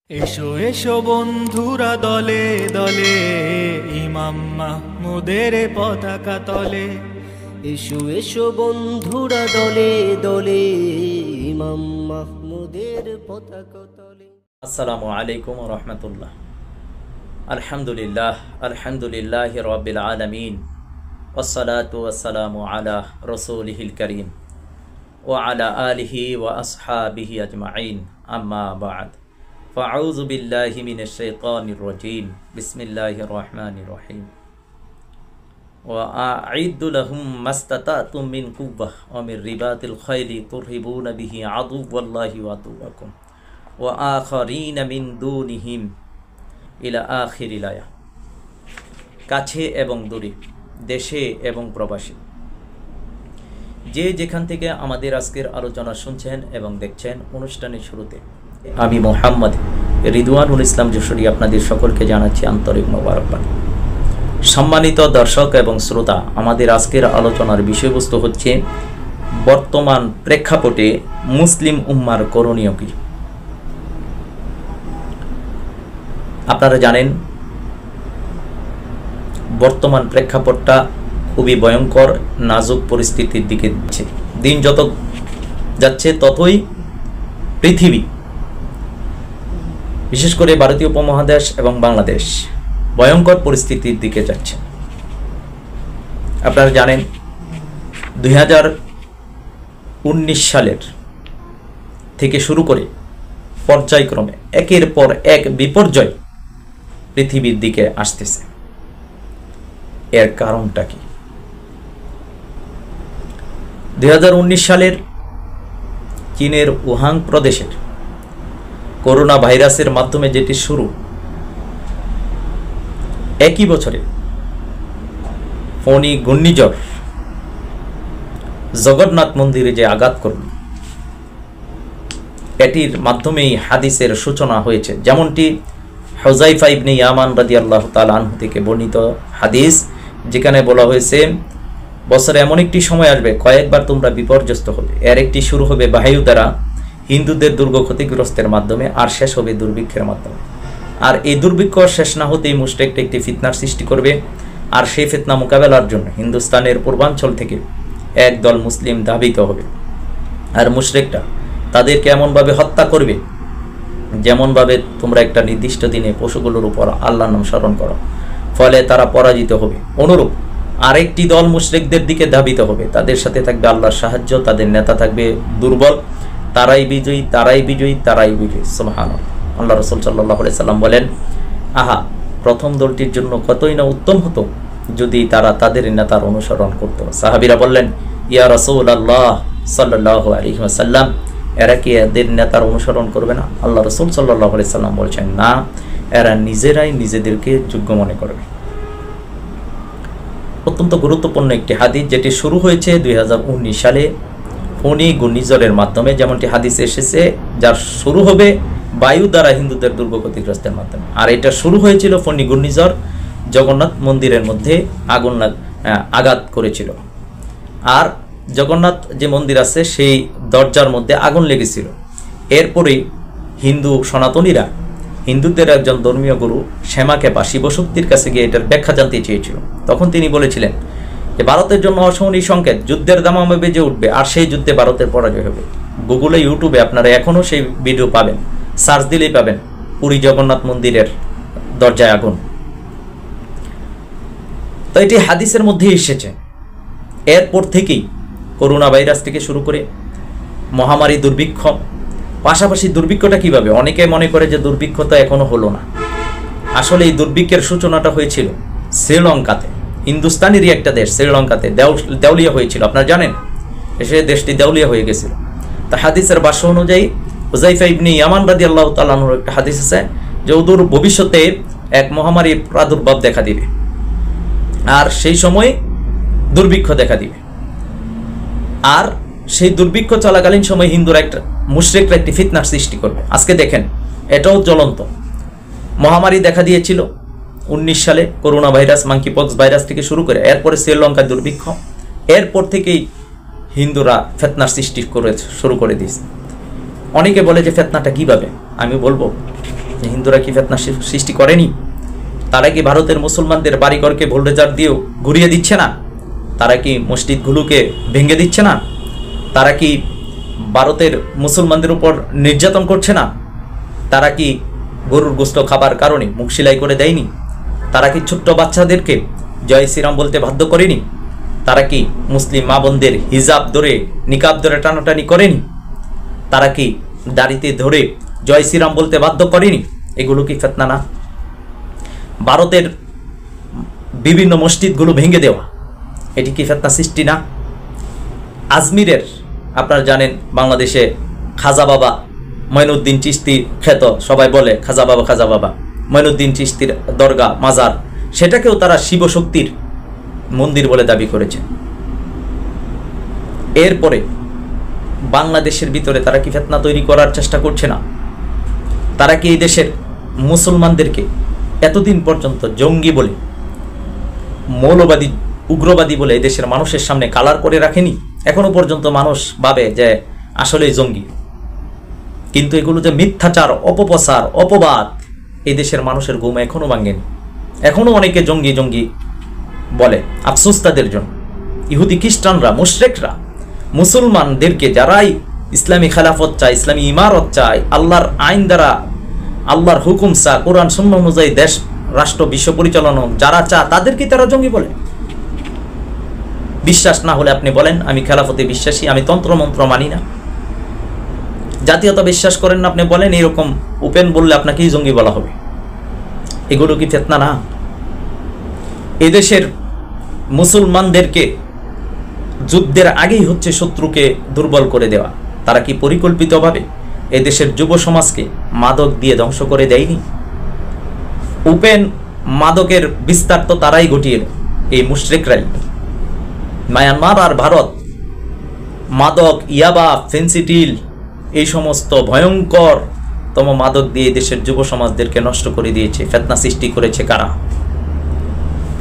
এসো এসো বন্ধুরা দলে দলে, ইমাম মাহমুদের পতাকা তলে। এসো এসো বন্ধুরা দলে দলে, ইমাম মাহমুদের পতাকা তলে। আসসালামু আলাইকুম ওয়া রাহমাতুল্লাহ। আলহামদুলিল্লাহি রাব্বিল আলামিন, ওয়াসসালাতু ওয়াসসালামু আলা রাসূলিহিল কারীম ওয়া আলা আলিহি ওয়া আসহাবিহি আজমাইন, আম্মা বা'দ। ফাআউযু বিল্লাহি মিনাশ শাইতানির রাজীম। বিসমিল্লাহির রহমানির রহিম। ওয়া আ'ইদ্দু লাহুম মাস্তাতা'তুম মিন কুওয়াহ ওয়া মির রিবাতিল খাইলি তুরহিবুনা বিহি আদুওয়াল্লাহি ওয়া আদুওয়াকুম ওয়া আখারিনা মিন দুনিহিম ইলা আখিরিল আয়াহ। কাছে এবং দূরে, দেশে এবং প্রবাসী, যে যেখান থেকে আমাদের আজকের আলোচনা শুনছেন এবং দেখছেন, অনুষ্ঠানের শুরুতে আমি মোহাম্মদ রিদওয়ানুল ইসলাম যশোরী আপনাদের সকলকে জানাচ্ছি আন্তরিক মোবারকবাদ। সম্মানিত দর্শক এবং শ্রোতা, আমাদের আজকের আলোচনার বিষয়বস্তু হচ্ছে বর্তমান প্রেক্ষাপটে মুসলিম উম্মার করণীয় কি। আপনারা জানেন বর্তমান প্রেক্ষাপটটা খুবই ভয়ঙ্কর, নাজুক পরিস্থিতির দিকে যাচ্ছে। দিন যত যাচ্ছে ততই পৃথিবী, বিশেষ করে ভারতীয় উপমহাদেশ এবং বাংলাদেশ ভয়ঙ্কর পরিস্থিতির দিকে যাচ্ছে। আপনারা জানেন 2019 সালের থেকে শুরু করে পর্যায়ক্রমে একের পর এক বিপর্যয় পৃথিবীর দিকে আসতেছে। এর কারণটা কি? 2019 সালের চীনের উহাং প্রদেশের করোনা ভাইরাসের মাধ্যমে যেটি শুরু, একই বছরে ফণী ঘূর্ণিঝড় জগন্নাথ মন্দিরে যে আঘাত করল, এটির মাধ্যমেই হাদিসের সূচনা হয়েছে। যেমনটি হুযায়ফা ইবনে ইয়ামান রাদিয়াল্লাহু তাআলা আনহু থেকে বর্ণিত হাদিস, যেখানে বলা হয়েছে বছরে এমন একটি সময় আসবে কয়েকবার তোমরা বিপর্যস্ত হবে। এর একটি শুরু হবে বায়ু দ্বারা হিন্দুদের দুর্গ ক্ষতিগ্রস্তের মাধ্যমে, আর শেষ হবে দুর্ভিক্ষের মাধ্যমে। আর এই দুর্ভিক্ষ শেষ না হতেই মুশরিকরা একটি ফিতনার সৃষ্টি করবে, আর সেই ফিতনা মোকাবেলার জন্য হিন্দুস্তানের পূর্বাঞ্চল থেকে একদল মুসলিম ধাবিত হবে। আর মুশরিকরা তাদেরকে এমনভাবে হত্যা করবে যেমনভাবে তোমরা একটা নির্দিষ্ট দিনে পশুগুলোর উপর আল্লাহর নাম স্মরণ করো, ফলে তারা পরাজিত হবে। অনুরূপ আরেকটি দল মুশরিকদের দিকে ধাবিত হবে, তাদের সাথে থাকবে আল্লাহর সাহায্য, তাদের নেতা থাকবে দুর্বল, তারাই বিজয়ী, তারাই বিজয়ী, তারাই বিজয়ী। সুবহানাল্লাহ। আল্লাহ রাসূল সাল্লাল্লাহু আলাইহি সাল্লাম বলেন, আহা, প্রথম দলটির জন্য কতই না উত্তম হতো যদি তারা তাদের নেতার অনুসরণ করত। সাহাবীরা বললেন, ইয়া রাসূলুল্লাহ সাল্লাল্লাহু আলাইহি ওয়াসাল্লাম, এরা কি এদের নেতার অনুসরণ করবে না? আল্লাহ রাসূল সাল্লাল্লাহু আলাইহি সাল্লাম বলছেন, না, এরা নিজেরাই নিজেদেরকে যোগ্য মনে করবে। অত্যন্ত গুরুত্বপূর্ণ একটি হাদিস, যেটি শুরু হয়েছে 2019 সালে ফণী ঘূর্ণিঝড়ের মাধ্যমে, যেমনটি হাদিসে এসেছে, যার শুরু হবে বায়ু দ্বারা হিন্দুদের দুর্গ ক্ষতিগ্রস্তের মাধ্যমে। আর এটা শুরু হয়েছিল ফণী ঘূর্ণিঝড় জগন্নাথ মন্দিরের মধ্যে আঘাত করেছিল। আর জগন্নাথ যে মন্দির আছে সেই দরজার মধ্যে আগুন লেগেছিল। এরপরেই হিন্দু সনাতনীরা হিন্দুদের একজন ধর্মীয় গুরু শ্যামাকেপা শিবশক্তির কাছে গিয়ে এটার ব্যাখ্যা জানতে চেয়েছিল। তখন তিনি বলেছিলেন যে ভারতের জন্য অশনি সংকেত, যুদ্ধের দামামা বেজে উঠবে, আর সেই যুদ্ধে ভারতের পরাজয় হবে। গুগলে, ইউটিউবে আপনারা এখনও সেই ভিডিও পাবেন, সার্চ দিলেই পাবেন, পুরী জগন্নাথ মন্দিরের দরজায় আগুন। তো এটি হাদিসের মধ্যে এসেছে। এরপর থেকেই করোনা ভাইরাস থেকে শুরু করে মহামারী, দুর্ভিক্ষ, পাশাপাশি দুর্ভিক্ষটা কিভাবে, অনেকে মনে করে যে দুর্ভিক্ষ তো এখনো হলো না। আসলে এই দুর্ভিক্ষের সূচনাটা হয়েছিল শ্রীলঙ্কাতে, হিন্দুস্তানেরই একটা দেশ শ্রীলঙ্কাতে দেউলিয়া হয়েছিল। আপনারা জানেন, এসে দেশটি দেউলিয়া হয়ে গেছিল। তা হাদিসের ভাষ্য অনুযায়ী হুযায়ফা ইবনে ইয়ামান রাদিয়াল্লাহু তাআলা আনহুর একটা হাদিস আছে যে অদূর ভবিষ্যতে এক মহামারীর প্রাদুর্ভাব দেখা দিবে, আর সেই সময় দুর্ভিক্ষ দেখা দিবে। আর সেই দুর্ভিক্ষ চলাকালীন সময় হিন্দুরা মুশরিকরা একটি ফিতনার সৃষ্টি করবে। আজকে দেখেন, এটাও জ্বলন্ত। মহামারী দেখা দিয়েছিল 19 সালে, করোনা ভাইরাস, মাঙ্কিপক্স ভাইরাস থেকে শুরু করে, এরপরে শ্রীলঙ্কার দুর্ভিক্ষ। এরপর থেকেই হিন্দুরা ফিতনার সৃষ্টি শুরু করে দিয়েছে। অনেকে বলে যে ফিতনাটা কিভাবে, আমি বলবো হিন্দুরা কি ফিতনা সৃষ্টি করেনি? তারা কি ভারতের মুসলমানদের বাড়িঘরকে ভোল্টেজার দিয়েও ঘুরিয়ে দিচ্ছে না? তারা কি মসজিদগুলোকে ভেঙে দিচ্ছে না? তারা কি ভারতের মুসলমানদের উপর নির্যাতন করছে না? তারা কি গরুর গোশত খাবার কারণে মুখ সেলাই করে দেয়নি? তারা কি ছোট্ট বাচ্চাদেরকে জয় শ্রীরাম বলতে বাধ্য করেনি? তারা কি মুসলিম মা বোনদের হিজাব ধরে নিকাব ধরে টানাটানি করেনি? তারা কি দাড়িতে ধরে জয় শ্রীরাম বলতে বাধ্য করেনি? এগুলো কি ফিতনা না? ভারতের বিভিন্ন মসজিদগুলো ভেঙে দেওয়া, এটি কি ফিতনা সৃষ্টি না? আজমিরের আপনারা জানেন বাংলাদেশে খাজা বাবা মঈনুদ্দিন চিশতি খ্যাত, সবাই বলে খাজা বাবা খাজা বাবা, মঈনুদ্দিন চিশতির দরগা মাজার, সেটাকেও তারা শিবশক্তির মন্দির বলে দাবি করেছে। এরপরে বাংলাদেশের ভিতরে তারা কি ফিতনা তৈরি করার চেষ্টা করছে না? তারা কি এই দেশের মুসলমানদেরকে এতদিন পর্যন্ত জঙ্গি বলে, মৌলবাদী উগ্রবাদী বলে এই দেশের মানুষের সামনে কালার করে রাখেনি? এখনো পর্যন্ত মানুষ ভাবে যে আসলেই জঙ্গি, কিন্তু এগুলো যে মিথ্যাচার, অপপ্রচার, অপবাদ, এই দেশের মানুষের ঘুম এখনো ভাঙেনি। এখনো অনেকে জঙ্গি জঙ্গি বলে, আফসোস তাদের জন্য। ইহুদি খ্রিস্টানরা, মুশরিকরা মুসলমানদেরকে, যারাই ইসলামী খেলাফত চায়, ইসলামী ইমারত চায়, আল্লাহর আইন দ্বারা আল্লাহর হুকুম চা, কোরআন সুন্নাহ অনুযায়ী দেশ রাষ্ট্র বিশ্ব পরিচালনা যারা চা, তাদেরকে তারা জঙ্গি বলে। বিশ্বাস না হলে আপনি বলেন আমি খেলাফতে বিশ্বাসী, আমি তন্ত্রমন্ত্র মানি না। জাতীয়তা বিশ্বাস করেন না, আপনি বলেন এরকম ওপেন বললে আপনাকেই জঙ্গি বলা হবে। এগুলো কি ফিতনা না? এদেশের মুসলমানদেরকে যুদ্ধের আগেই হচ্ছে শত্রুকে দুর্বল করে দেওয়া। তারা কি পরিকল্পিতভাবে এদেশের যুব সমাজকে মাদক দিয়ে ধ্বংস করে দেয়নি? ওপেন মাদকের বিস্তার তো তারাই ঘটিয়ে, এই মুশরিকরাই। মায়ানমার আর ভারত মাদক, ইয়াবা, ফেন্সিডিল, এই সমস্ত ভয়ঙ্করতম মাদক দিয়ে দেশের যুব সমাজদেরকে নষ্ট করে দিয়েছে। ফিতনা সৃষ্টি করেছে কারা?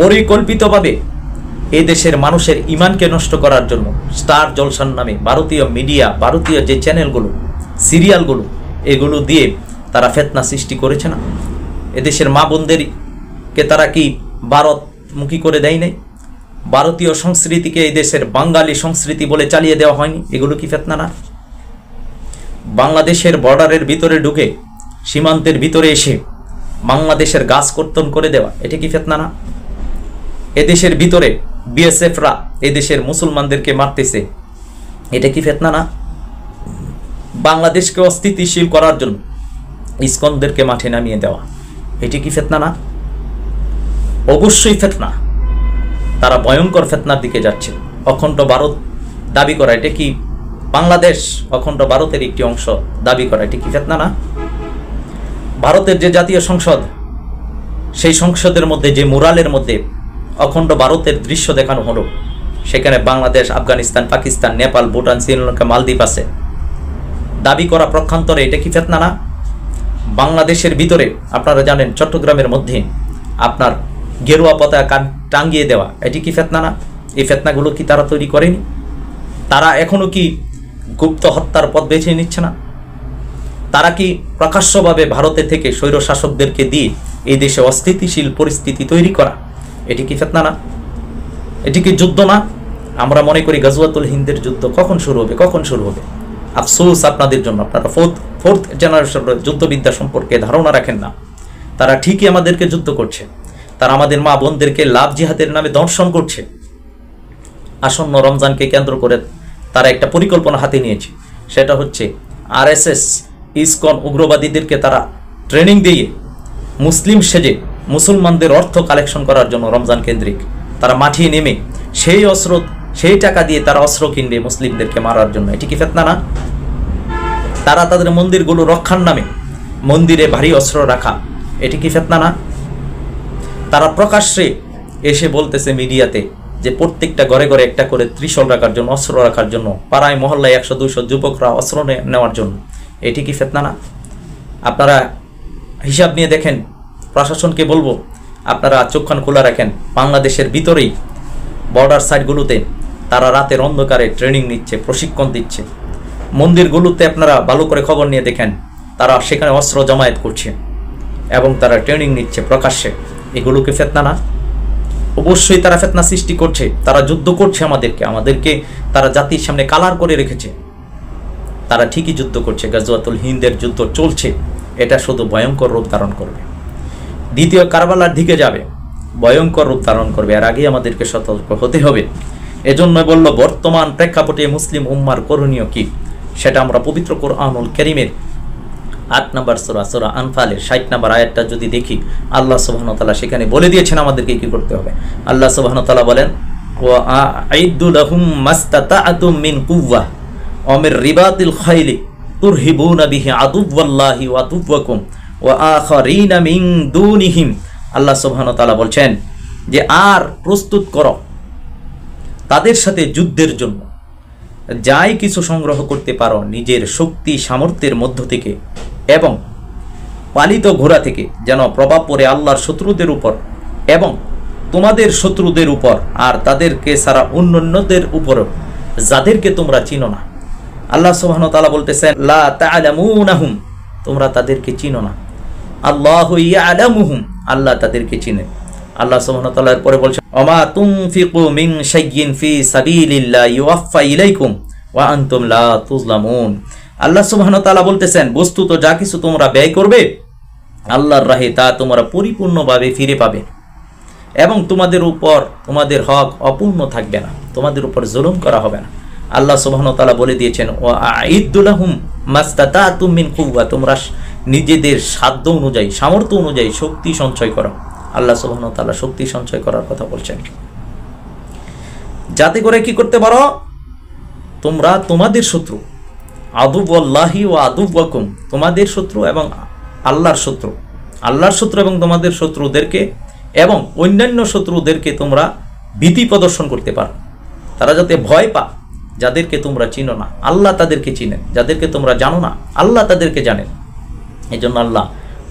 পরিকল্পিতভাবে এই দেশের মানুষের ইমানকে নষ্ট করার জন্য স্টার জলসার নামে ভারতীয় মিডিয়া, ভারতীয় যে চ্যানেলগুলো, সিরিয়ালগুলো, এগুলো দিয়ে তারা ফিতনা সৃষ্টি করেছে না? এদেশের মা বোনদেরকে তারা কি ভারতমুখী করে দেয় নাই? ভারতীয় সংস্কৃতিকে এই দেশের বাঙালি সংস্কৃতি বলে চালিয়ে দেওয়া হয়নি? এগুলো কি ফিতনা না? বাংলাদেশের বর্ডারের ভিতরে ঢুকে, সীমান্তের ভিতরে এসে বাংলাদেশের গাছ কর্তন করে দেওয়া, এটা কি ফিতনা না? এদেশের ভিতরে বিএসএফরা এদেশের মুসলমানদেরকে মারতেছে, এটা কি ফিতনা না? বাংলাদেশকে অস্থিতিশীল করার জন্য ইসকনদেরকে মাঠে নামিয়ে দেওয়া, এটি কি ফিতনা না? অবশ্যই ফিতনা। তারা ভয়ঙ্কর ফিতনার দিকে যাচ্ছে। অখণ্ড ভারত দাবি করা, এটা কি বাংলাদেশ অখণ্ড ভারতের একটি অংশ দাবি করা, এটি কি ফিতনা না? ভারতের যে জাতীয় সংসদ, সেই সংসদের মধ্যে যে মুরালের মধ্যে অখণ্ড ভারতের দৃশ্য দেখানো হলো, সেখানে বাংলাদেশ, আফগানিস্তান, পাকিস্তান, নেপাল, ভুটান, শ্রীলঙ্কা, মালদ্বীপ আছে। দাবি করা প্রক্ষান্তরে, এটা কি ফিতনা না? বাংলাদেশের ভিতরে আপনারা জানেন চট্টগ্রামের মধ্যে আপনার গেরুয়া পতাকা টাঙ্গিয়ে দেওয়া, এটি কি ফিতনা না? এই ফিতনাগুলো কি তারা তৈরি করেনি? তারা এখনো কি গুপ্ত হত্যার পথ বেছে নিচ্ছে না? তারা কি প্রকাশ্যভাবে ভারতে থেকে স্বৈর শাসকদেরকে দিয়ে এই দেশে অস্থিতিশীল পরিস্থিতি তৈরি করা, এটি কি ফিতনা না? এটি কি যুদ্ধ না? আমরা মনে করি গাজওয়াতুল হিন্দের যুদ্ধ কখন শুরু হবে, কখন শুরু হবে। আফসোস আপনাদের জন্য, আপনারা ফোর্থ জেনারেশনের যুদ্ধবিদ্যা সম্পর্কে ধারণা রাখেন না। তারা ঠিকই আমাদেরকে যুদ্ধ করছে, তারা আমাদের মা বোনদেরকে লাভ জিহাদের নামে দর্শন করছে। আসন্ন রমজানকে কেন্দ্র করে তারা একটা পরিকল্পনা হাতে নিয়েছে, সেটা হচ্ছে আরএসএস, ইসকন উগ্রবাদীদেরকে তারা ট্রেনিং দিয়ে মুসলিম সেজে মুসলমানদের অর্থ কালেকশন করার জন্য রমজান কেন্দ্রিক তারা মাঠে নেমে সেই টাকা দিয়ে তারা অস্ত্র কিনবে মুসলিমদেরকে মারার জন্য। এটি কি ফিতনা না? তারা তাদের মন্দিরগুলো রক্ষার নামে মন্দিরে ভারী অস্ত্র রাখা, এটি কি ফিতনা না? তারা প্রকাশ্যে এসে বলতেছে মিডিয়াতে যে প্রত্যেকটা ঘরে ঘরে একটা করে ত্রিশূল রাখার জন্য, অস্ত্র রাখার জন্য, পাড়ায় মহল্লায় 100-200 যুবকরা অস্ত্র নেওয়ার জন্য, এটি কি ফিতনা না? আপনারা হিসাব নিয়ে দেখেন। প্রশাসনকে বলবো আপনারা চোখখান খোলা রাখেন। বাংলাদেশের ভিতরেই বর্ডার সাইডগুলোতে তারা রাতের অন্ধকারে ট্রেনিং নিচ্ছে, প্রশিক্ষণ দিচ্ছে। মন্দিরগুলোতে আপনারা ভালো করে খবর নিয়ে দেখেন, তারা সেখানে অস্ত্র জমায়েত করছে। এবং তারা ট্রেনিং নিচ্ছে প্রকাশ্যে, এগুলোকে ফিতনা না? অবশ্যই তারা ফিতনা সৃষ্টি করছে, তারা যুদ্ধ করছে আমাদেরকে তারা জাতির সামনে কালার করে রেখেছে। তারা ঠিকই যুদ্ধ করছে, গাজওয়াতুল হিন্দের যুদ্ধ চলছে, এটা শুধু ভয়ঙ্কর রূপ ধারণ করবে, দ্বিতীয় কারবালার দিকে যাবে, ভয়ঙ্কর রূপ ধারণ করবে। এর আগে আমাদেরকে সতর্ক হতে হবে। এজন্য বলল বর্তমান প্রেক্ষাপটে মুসলিম উম্মার করণীয় কি, সেটা আমরা পবিত্র কোরআনুল কারীমের ৮ নম্বর সূরা সূরা আনফালের ৬০ নম্বর আয়াতটা যদি দেখি, আল্লাহ সুবহানাহু ওয়া তাআলা সেখানে বলে দিয়েছেন আমাদেরকে কি করতে হবে। আল্লাহ সুবহানাহু ওয়া তাআলা বলেন, ওয়া আ'ইদ্দু লাহুম মাস্তাতা'তুম মিন কুওয়া ওয়া মির রিবাতিল খাইলি তুরহিবুনা বিহি আদুওয়াল্লাহি ওয়া আদুওয়াকুম ওয়া আখারিনা মিন দুনিহিম। আল্লাহ সুবহানাহু ওয়া তাআলা বলছেন যে আর প্রস্তুত করো তাদের সাথে যুদ্ধের জন্য যাই কিছু সংগ্রহ করতে পারো নিজের শক্তি সামর্থ্যের মধ্য থেকে এবং পালিত ঘোড়া থেকে, যেন প্রভাব পড়ে আল্লাহর শত্রুদের উপর এবং তোমাদের শত্রুদের উপর, আর তাদেরকে ছাড়া অন্যান্যদের উপরও যাদেরকে তোমরা চিনো না। আল্লাহ সুবহানাহু ওয়া তাআলা বলতেছেন, লা তা'লামুনাহুম, তোমরা তাদেরকে চিনো না, আল্লাহু ইয়া'লামুহুম, আল্লাহ তাদেরকে চিনেন। আল্লাহ সুবহানাহু ওয়া তাআলা পরে বলছেন, ওমা তুনফিকু মিন শাইইন ফি সাবিলিল্লাহি ইউওয়াফা ইলাইকুম ওয়া আনতুম লা তুজলামুন। আল্লাহ সুবহানাহু ওয়া তাআলা বলতেছেন, বস্তুত যা কিছু তোমরা ব্যয় করবে আল্লাহর রাহে তা তোমরা পরিপূর্ণভাবে ফিরে পাবে এবং তোমাদের উপর তোমাদের হক অপূর্ণ থাকবে না, তোমাদের উপর জুলুম করা হবে না। আল্লাহ সুবহানাহু ওয়া তাআলা বলে দিয়েছেন, ওয়া আ'ইদ্দু লাহুম মাস্তাতা'তুম মিন কুওয়া, তোমরা নিজেদের সাধ্য অনুযায়ী সামর্থ্য অনুযায়ী শক্তি সঞ্চয় করো। আল্লাহ সুবহানাহু ওয়া তাআলা শক্তি সঞ্চয় করার কথা বলছেন, যাতে করে কি করতে পারো তোমরা তোমাদের শত্রু আদুওয়াল্লাহি ওয়া আদুওয়াকুম, তোমাদের শত্রু এবং আল্লাহর শত্রু এবং তোমাদের শত্রুদেরকে এবং অন্যান্য শত্রুদেরকে তোমরা ভীতি প্রদর্শন করতে পারো, তারা যাতে ভয় পা। যাদেরকে তোমরা চিনো না আল্লাহ তাদেরকে চিনেন, যাদেরকে তোমরা জানো না আল্লাহ তাদেরকে জানেন। এই জন্য আল্লাহ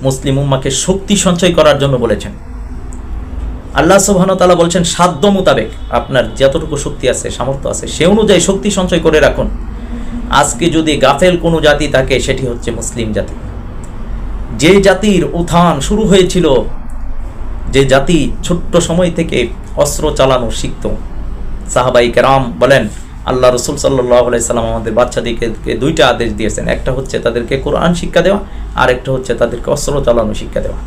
মুসলিম উম্মাকে শক্তি সঞ্চয় করার জন্য বলেছেন। আল্লাহ সুবহানাহু ওয়া তাআলা বলছেন, সাধ্য মোতাবেক আপনার যতটুকু শক্তি আছে সামর্থ্য আছে সে অনুযায়ী শক্তি সঞ্চয় করে রাখুন। আজকে যদি গাফেল কোনো জাতি থাকে সেটি হচ্ছে মুসলিম জাতি। যে জাতির উত্থান শুরু হয়েছিল, যে জাতি ছোট্ট সময় থেকে অস্ত্র চালানো শিখত। সাহাবাই কেরাম বলেন, আল্লাহ রসুল সাল্লাল্লাহু আলাইহি সাল্লাম আমাদের বাচ্চাদেরকে দুইটা আদেশ দিয়েছেন, একটা হচ্ছে তাদেরকে কোরআন শিক্ষা দেওয়া, আর একটা হচ্ছে তাদেরকে অস্ত্র চালানো শিক্ষা দেওয়া।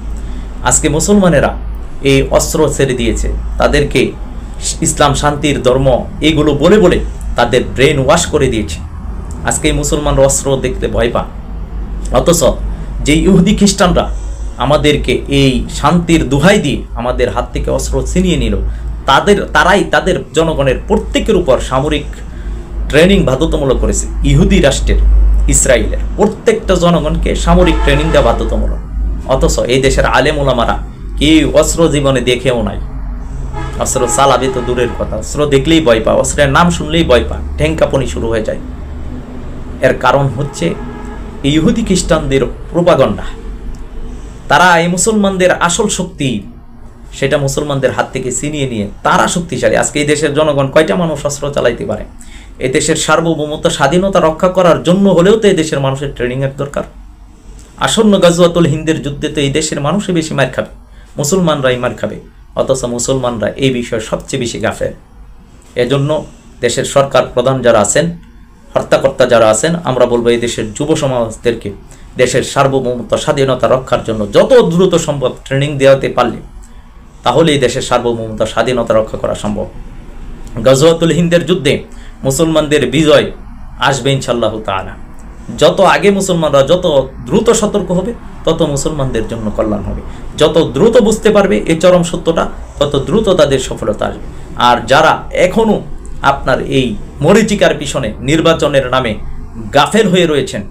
আজকে মুসলমানেরা এই অস্ত্র ছেড়ে দিয়েছে, তাদেরকে ইসলাম শান্তির ধর্ম এগুলো বলে বলে তাদের ব্রেন ওয়াশ করে দিয়েছে। আজকে এই মুসলমানরা অস্ত্র দেখতে ভয় পায়, অথচ যে ইহুদি খ্রিস্টানরা আমাদেরকে এই শান্তির দোহাই দিয়ে আমাদের হাত থেকে অস্ত্র ছিনিয়ে নিল, তারাই তাদের জনগণের প্রত্যেকের উপর সামরিক ট্রেনিং বাধ্যতামূলক করেছে। ইহুদি রাষ্ট্রের ইসরায়েলের প্রত্যেকটা জনগণকে সামরিক ট্রেনিং দেওয়া বাধ্যতামূলক, অথচ এই দেশের আলেম ওলামারা কেউ অস্ত্র জীবনে দেখেও নাই। অস্ত্র চালাবে তো দূরের কথা, অস্ত্র দেখলেই ভয় পা, অস্ত্রের নাম শুনলেই ভয় পা, ঠেঙ্কাপনি শুরু হয়ে যায়। এর কারণ হচ্ছে ইহুদি খ্রিস্টানদের প্রোপাগান্ডা। তারা এই মুসলমানদের আসল শক্তি সেটা মুসলমানদের হাত থেকে ছিনিয়ে নিয়ে তারা শক্তিশালী। আজকে এই দেশের জনগণ কয়টা মানুষ অস্ত্র চালাইতে পারে? এই দেশের সার্বভৌমত্ব স্বাধীনতা রক্ষা করার জন্য হলেও তো এই দেশের মানুষের ট্রেনিংয়ের দরকার। আসন্ন গাজওয়াতুল হিন্দের যুদ্ধে তো এই দেশের মানুষই বেশি মার খাবে, মুসলমানরাই মার খাবে, অথচ মুসলমানরা এই বিষয়ে সবচেয়ে বেশি গাফেল। এজন্য দেশের সরকার প্রধান যারা আছেন, হর্তাকর্তা যারা আছেন, আমরা বলবো এই দেশের যুব সমাজদেরকে দেশের সার্বভৌমত্ব স্বাধীনতা রক্ষার জন্য যত দ্রুত সম্ভব ট্রেনিং দেওয়াতে পারলে তাহলে এই দেশের সার্বভৌমত্ব স্বাধীনতা রক্ষা করা সম্ভব। গাজওয়াতুল হিন্দের যুদ্ধে মুসলমানদের বিজয় আসবে ইনশাআল্লাহু তাআলা। যত আগে মুসলমানরা যত দ্রুত সতর্ক হবে তত মুসলমানদের জন্য কল্যাণ হবে। যত দ্রুত বুঝতে পারবে এই চরম সত্যটা তত দ্রুত তাদের সফলতা আসবে। আর যারা এখনো আপনার এই মরীচিকার পিছনে নির্বাচনের নামে গাফেল হয়ে রয়েছেন,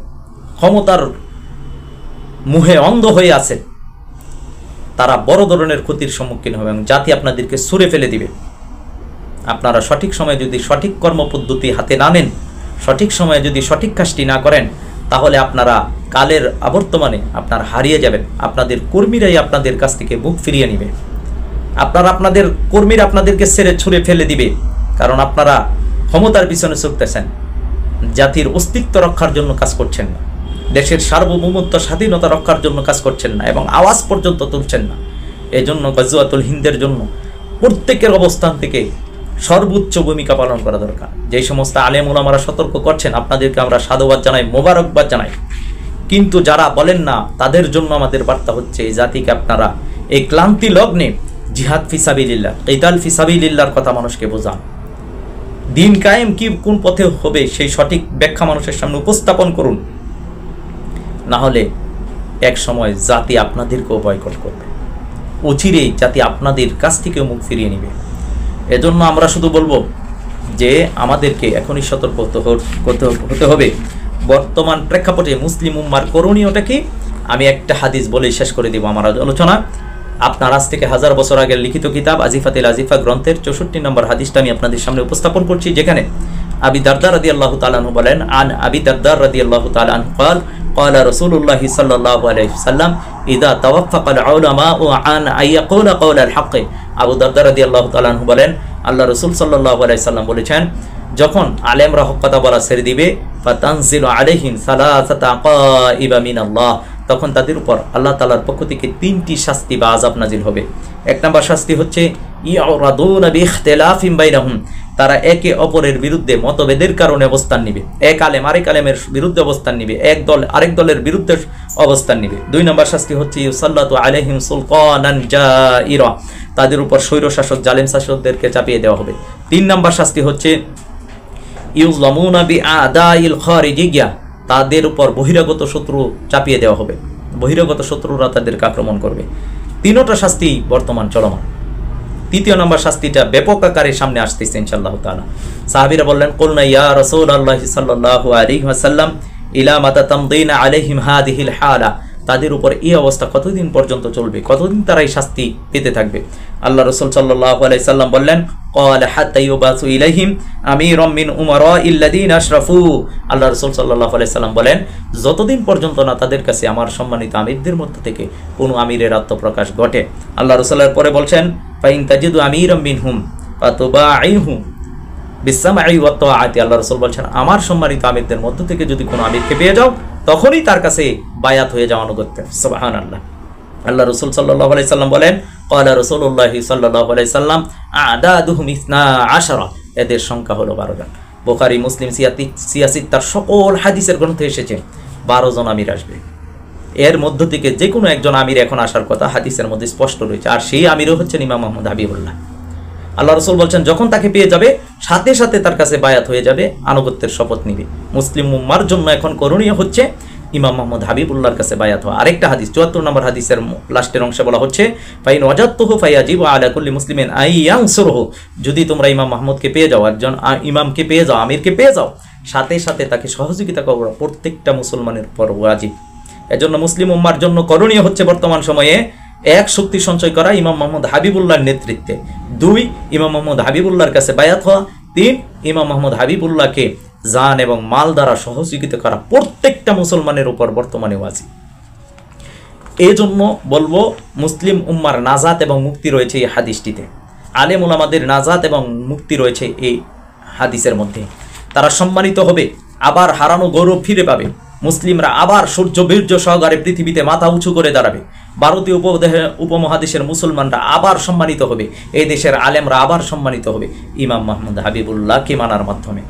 ক্ষমতার মুহে অন্ধ হয়ে আছেন, তারা বড় ধরনের ক্ষতির সম্মুখীন হবে এবং জাতি আপনাদেরকে ছুঁড়ে ফেলে দিবে। আপনারা সঠিক সময়ে যদি সঠিক কর্মপদ্ধতি হাতে না নেন, সঠিক সময়ে যদি সঠিক কাজটি না করেন, তাহলে আপনারা কালের আবর্তমানে আপনারা হারিয়ে যাবেন। আপনাদের কর্মীরাই আপনাদের কাছ থেকে বুক ফিরিয়ে নিবে। আপনাদের কর্মীরা আপনাদেরকে ছেড়ে ছুঁড়ে ফেলে দিবে, কারণ আপনারা ক্ষমতার পিছনে ছুটতেছেন, জাতির অস্তিত্ব রক্ষার জন্য কাজ করছেন না। দেশের সার্বভৌমত্ব স্বাধীনতা রক্ষার জন্য কাজ করছেন না এবং আওয়াজ পর্যন্ত তুলছেন না। এজন্য গজওয়াতুল হিন্দের জন্য প্রত্যেকের অবস্থান থেকে সর্বোচ্চ ভূমিকা পালন করা দরকার। যেই সমস্ত আলেম ওলামারা সতর্ক করছেন, আপনাদেরকে আমরা সাধুবাদ জানাই, মোবারকবাদ জানাই। কিন্তু যারা বলেন না, তাদের জন্য আমাদের বার্তা হচ্ছে এই জাতিকে আপনারা এই ক্লান্তি লগ্নে জিহাদ ফিসাবিলিল্লাহ, কিতাল ফিসাবিলিল্লাহর কথা মানুষকে বোঝান। দিন কায়েম কি কোন পথে হবে সেই সঠিক ব্যাখ্যা মানুষের সামনে উপস্থাপন করুন। না হলে এক সময় জাতি আপনাদেরকেও বয়কট করবে, অচিরেই জাতি আপনাদের কাছ থেকেও মুখ ফিরিয়ে নেবে। এজন্য আমরা শুধু বলবো যে আমাদেরকে এখনই সতর্ক হতে হবে। বর্তমান প্রেক্ষাপটে মুসলিম উম্মার করণীয়টা কি, আমি একটা হাদিস বলে শেষ করে দিব আমার আলোচনা। আপনার আজ থেকে 1000 বছর আগের লিখিত কিতাব আজিফাতুল আজিফা গ্রন্থের 64 নম্বর হাদিসটা আমি আপনাদের সামনে উপস্থাপন করছি, যেখানে আবি দারদা রাদিয়াল্লাহু তাআলা আনহু বলেন, আন আবি দারদা রাদিয়াল্লাহু তাআলা আনহু قال قال رسول الله صلى الله عليه وسلم اذا توفق العلماء عن ان يقول قول الحق। আবু দারদা রাদিয়াল্লাহু তাআলা আনহু বলেন, আল্লাহ রাসূল সাল্লাল্লাহু আলাইহি সাল্লাম বলেছেন, যখন আলেমরা হক কথা বলা ছেড়ে দিবে, ফাতানজিলু আলাইহিম সালাসাতা আকাইবা মিনাল্লাহ, তখন তাদের উপর আল্লাহ তাআলার পক্ষ থেকে 3টি শাস্তি বা আযাব নাজিল হবে। এক নম্বর শাস্তি হচ্ছে ইয়ারাদুনা বিইখতিলাফিন বাইনাহুম, তারা একে অপরের বিরুদ্ধে মতভেদের কারণে অবস্থান নিবে। এক আলেম আরেক আলেমের বিরুদ্ধে অবস্থান নিবে, এক দল আরেক দলের বিরুদ্ধে অবস্থান নিবে। 2 নম্বর শাস্তি হচ্ছে ইউসাল্লাতু আলাইহিম সুলতানান জাইরা, তাদের উপর স্বৈরশাসক জালেম শাসকদেরকে চাপিয়ে দেওয়া হবে। 3 নম্বর শাস্তি হচ্ছে ইউজলামুনা বিআদাইল খারিজিয়া, তাদের উপর বহিরাগত শত্রু চাপিয়ে দেওয়া হবে, বহিরাগত শত্রুরা তাদেরকে আক্রমণ করবে। 3টা শাস্তি বর্তমান চলমান। 3য় নম্বর শাস্তিটা ব্যাপক আকারে সামনে আসতেছে ইনশাআল্লাহ তাআলা। সাহাবীরা বললেন, কুলনা ইয়া রাসূলুল্লাহ সাল্লাল্লাহু আলাইহি ওয়াসাল্লাম ইলা মাতা তামদিনা আলাইহিম হাদিহিল হালা, তাদের উপর এই অবস্থা কতদিন পর্যন্ত চলবে, কতদিন তারা এই শাস্তি পেতে থাকবে? আল্লাহ রাসূল সাল্লাল্লাহু আলাইহি সাল্লাম বললেন, ক্বালা হাত্তা ইউবাসু ইলাইহিম আমিরুম মিন উমারাইল্লাযিনা আশরাফু, আল্লাহ রাসূল সাল্লাল্লাহু আলাইহি সাল্লাম বলেন, যতদিন পর্যন্ত না তাদের কাছে আমার সম্মানিত আমিরদের মধ্য থেকে কোনো আমিরের আত্মপ্রকাশ ঘটে। আল্লাহ রাসূলের পরে বলছেন, ফাইন তাজিদু আমিরুম মিনহুম ফাতুবাইহু বিসসামঈ ওয়াত তাআতি, আল্লাহ রাসূল বলছেন, আমার সম্মানিত আমিরদের মধ্য থেকে যদি কোনো আমিরকে পেয়ে যাও, তখনই তার কাছে বায়াত হয়ে যাও, আনুগত্য। সুবহানাল্লাহ। আল্লাহ রাসূল সাল্লাল্লাহু আলাইহি সাল্লাম বলেন, ক্বালা রাসূলুল্লাহ সাল্লাল্লাহু আলাইহি সাল্লাম আদাদুহুম 12, এদের সংখ্যা হলো 12 জন। বুখারী, মুসলিম, সিয়াসিত তার সকল হাদিসের গ্রন্থে এসেছে 12 জন আমির আসবে। এর মধ্য থেকে যে কোনো একজন আমির এখন আসার কথা হাদিসের মধ্যে স্পষ্ট রয়েছে, আর সেই আমিরও হচ্ছেন ইমাম মুহাম্মদ হাবিবুল্লাহ। আল্লাহ রাসূল বলছেন, যখন তাকে পেয়ে যাবে সাথে সাথে তার কাছে বায়াত হয়ে যাবে, আনুগত্যের শপথ নিবে। মুসলিম উম্মার জন্য এখন করণীয় হচ্ছে ইমাম মুহাম্মদ হাবিবুল্লাহর কাছে বায়াত হওয়া। আরেকটা হাদিস 74 নম্বর হাদিসের লাস্টের অংশে বলা হচ্ছে, ফাইন ওয়াজাদতুহু ফায়াজিবু আলা কুল্লি মুসলিমিন আইয়ানসুরহু, যদি তোমরা ইমাম মুহাম্মদকে পেয়ে যাও, একজন ইমামকে পেয়ে যাও, আমিরকে পেয়ে যাও, সাথে সাথে তাকে সহযোগিতা করা প্রত্যেকটা মুসলমানের উপর ওয়াজিব। এজন্য মুসলিম উম্মার জন্য করণীয় হচ্ছে বর্তমান সময়ে 1 শক্তি সঞ্চয় করা ইমাম মুহাম্মদ হাবিবুল্লাহর নেতৃত্বে, 2 ইমাম মুহাম্মদ হাবিবুল্লাহর কাছে বায়াত হওয়া, 3 ইমাম মুহাম্মদ হাবিবুল্লাহকে জান এবং মাল দ্বারা সহযোগিতা করা প্রত্যেকটা মুসলমানের উপর বর্তমানে ওয়াজিব। এই জন্য বলবো, মুসলিম উম্মার নাজাত এবং মুক্তি রয়েছে এই হাদিসটিতে, আলেম উলামাদের নাজাত এবং মুক্তি রয়েছে এই হাদিসের মধ্যে। তারা সম্মানিত হবে, আবার হারানো গৌরব ফিরে পাবে, মুসলিমরা আবার সূর্য বীর্য সহকারে পৃথিবীতে মাথা উঁচু করে দাঁড়াবে, ভারতীয় উপমহাদেশের মুসলমানরা আবার সম্মানিত হবে, এই দেশের আলেমরা আবার সম্মানিত হবে ইমাম মুহাম্মদ হাবিবুল্লাহকে মানার মাধ্যমে।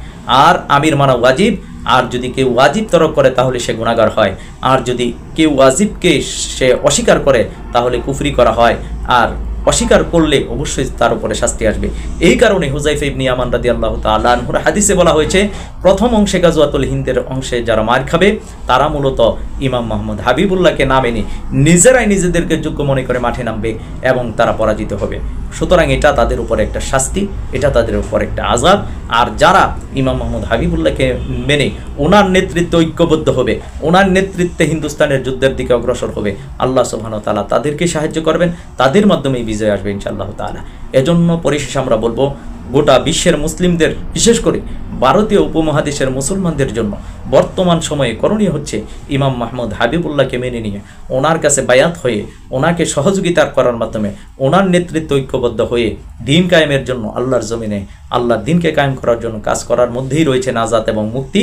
আর আমির মানা ওয়াজিব, আর যদি কেউ ওয়াজিব তরক করে তাহলে সে গুনাহগার হয়, আর যদি কেউ ওয়াজিবকে সে অস্বীকার করে তাহলে কুফরি করা হয়, আর অস্বীকার করলে অবশ্যই তার উপরে শাস্তি আসবে। এই কারণে হুযায়ফা ইবনে ইয়ামান রাদিয়াল্লাহু তাআলা আনহুর হাদিসে বলা হয়েছে, প্রথম অংশে গাজওয়াতুল হিন্দের অংশে যারা মার খাবে তারা মূলত ইমাম মুহাম্মদ হাবিবুল্লাহকে না মেনে নিজেরাই নিজেদেরকে যোগ্য মনে করে মাঠে নামবে এবং তারা পরাজিত হবে। সুতরাং এটা তাদের উপর একটা শাস্তি, এটা তাদের উপর একটা আযাব। আর যারা ইমাম মুহাম্মদ হাবিবুল্লাহকে মেনে ওনার নেতৃত্বে ঐক্যবদ্ধ হবে, ওনার নেতৃত্বে হিন্দুস্তানের যুদ্ধের দিকে অগ্রসর হবে, আল্লাহ সুবহানাহু ওয়া তাআলা তাদেরকে সাহায্য করবেন, তাদের মাধ্যমেই বিজয় আসবে ইনশাআল্লাহ তাআলা। এজন্য পরিশেষে আমরা বলবো গোটা বিশ্বের মুসলিমদের, বিশেষ করে ভারতীয় উপমহাদেশের মুসলমানদের জন্য বর্তমান সময়ে করণীয় হচ্ছে ইমাম মাহমুদ হাবিবুল্লাহকে মেনে নিয়ে ওনার কাছে বায়াত হয়ে ওনাকে সহযোগিতা করার মাধ্যমে ওনার নেতৃত্ব ঐক্যবদ্ধ হয়ে দিন কায়েমের জন্য আল্লাহর জমিনে আল্লাহর দিনকে কায়েম করার জন্য কাজ করার মধ্যেই রয়েছে নাজাত এবং মুক্তি।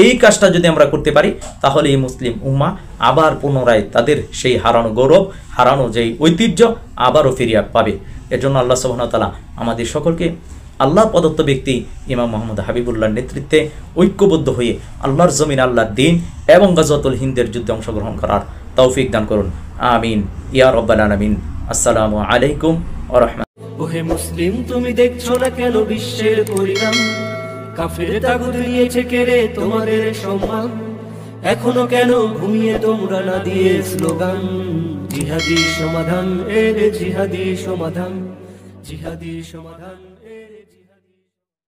এই কাজটা যদি আমরা করতে পারি তাহলে এই মুসলিম উম্মাহ আবার পুনরায় তাদের সেই হারানো গৌরব, হারানো যেই ঐতিহ্য আবারও ফিরিয়ে পাবে। এর জন্য আল্লাহ সুবহানাহু ওয়া তাআলা আমাদের সকলকে আল্লাহ প্রদত্ত ব্যক্তি ইমাম মুহাম্মদ হাবিবুল্লাহর নেতৃত্বে ঐক্যবদ্ধ হয়ে আল্লাহর জমিন, আল্লাহর দিন এবং গাজওয়াতুল হিন্দের যুদ্ধে অংশগ্রহণ করার তৌফিক দান করুন। আমিন ইয়া রাব্বাল আলামিন। আসসালামু আলাইকুম ওয়া রাহমাতুল্লাহ। ওহে মুসলিম, তুমি দেখছো না কেন বিশ্বের পরিণাম? কাফের তাগুত নিয়েছে কেড়ে তোমাদের সম্মান। এখনো কেন ঘুমিয়ে তোমরা না দিয়ে স্লোগান? জিহাদি সমাধান, এর জিহাদি সমাধান, জিহাদি সমাধান।